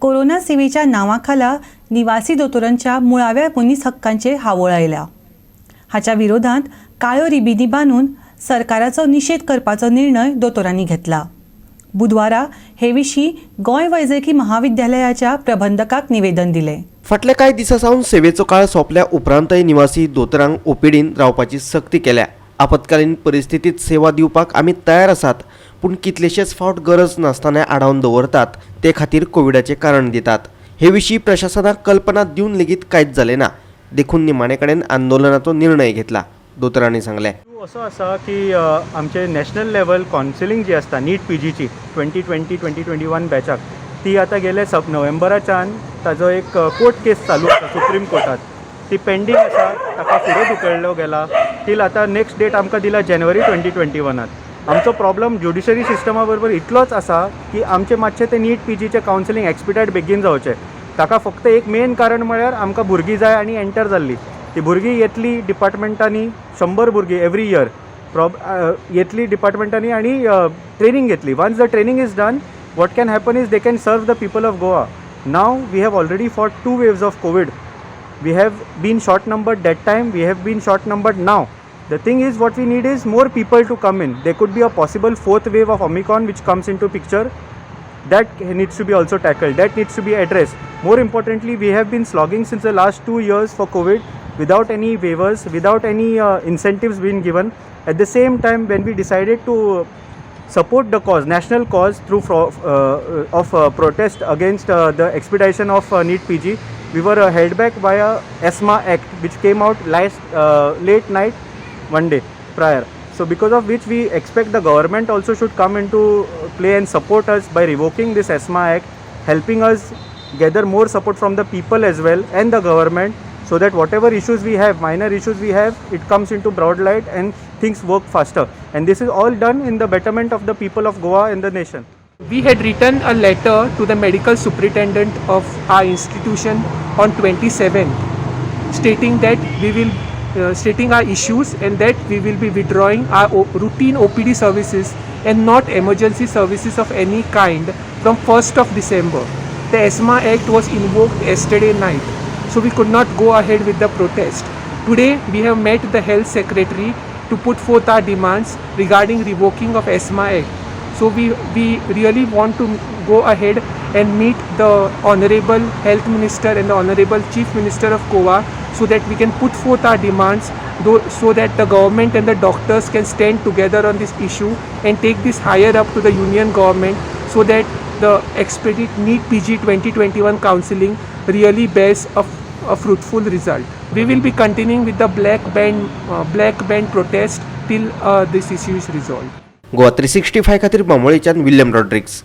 Corona सेवेच्या नावाखाला निवासी दोतोरांच्या मुळाव्या मनीस हक्कांचे हावळ आयल्या। हाच्या विरोधात काळो रिबिनी बांधून सरकाराचो निषेध करपाचो निर्णय दोतोरांनी घेतला। बुधवारा हे विशीं गोंय वैजकी महाविद्यालयाच्या प्रबंधकाक निवेदन दिले। फाटल्या कांय दिसा सावन सेवेचो काळ सोंपल्या उपरांतय निवासी दोतोरांक ओपीडीन रावपाची सक्ती केल्या। आपत्कालीन परिस्थितीत सेवा दिवपाक आमी तयार आसात, पूण कितलेशेच फावट गरज नासतना आडावन दवरतात, ते खातीर कोविडाचे कारण दितात। हे विशीं प्रशासनाक कल्पना दिवन लेगीत कांयच जालें ना, देखून निमाणे कडेन आंदोलनाचो निर्णय घेतला, दोतोरांनी सांगलें। असो आसा की आमचे नॅशनल लेवल कावन्सिलींग जी आसता नीट पीजीची 2020-2021 बॅचाक ती आतां गेले नोव्हेंबराच्यान ताजो एक कोर्ट केस चालू आसा सुप्रीम कोर्टात। ती पेंडींग आसा, ताका फुडें धुकळलो गेला टील आतां नेक्स्ट डेट आमकां दिला जानेवारी 2021। आमचो प्रॉब्लम ज्युडिशरी सिस्टमा बरोबर इतलोच आसा की आमचे मातशें ते नीट पीजीचे कावन्सिलींग एक्सपिडायट बेगीन जावचें। ताका फक्त एक मेन कारण म्हळ्यार आमकां भुरगीं जाय आनी एंटर जाल्ली ती भुरगीं येतली डिपार्टमेंटांनी 100 भुरगीं एवरी इयर येतली डिपार्टमेंटांनी आनी ट्रेनिंग घेतली। Once the training is done, what can happen is they can serve the people of Goa. Now we have already fought 2 waves of COVID. We have been short numbered that time, we have been short numbered now. The thing is, what we need is more people to come in. There could be a possible 4th wave of Omicron which comes into picture. That needs to be also tackled, that needs to be addressed. More importantly, we have been slogging since the last 2 years for COVID without any waivers, without any incentives being given. At the same time, when we decided to support the cause, national cause through protest against the expedition of NEET PG, we were held back by a ESMA Act which came out late night one day prior. So because of which we expect the government also should come into play and support us by revoking this ESMA Act, helping us gather more support from the people as well and the government, so that whatever issues we have, minor issues we have, it comes into broad light and things work faster. And this is all done in the betterment of the people of Goa and the nation. We had written a letter to the medical superintendent of our institution on 27th, stating that we will stating our issues and that we will be withdrawing our routine OPD services and not emergency services of any kind from 1st of December. The ESMA Act was invoked yesterday night, so we could not go ahead with the protest. Today we have met the health secretary to put forth our demands regarding revoking of ESMA Act. So we really want to go ahead and meet the Honorable Health Minister and the Honorable Chief Minister of Goa, so that we can put forth our demands, so that the government and the doctors can stand together on this issue and take this higher up to the union government, so that the expedite NEET PG 2021 counselling really bears a fruitful result. We will be continuing with the black band protest till this issue is resolved. Goa 365 खातीर बांबोळेच्यान William Rodrigues.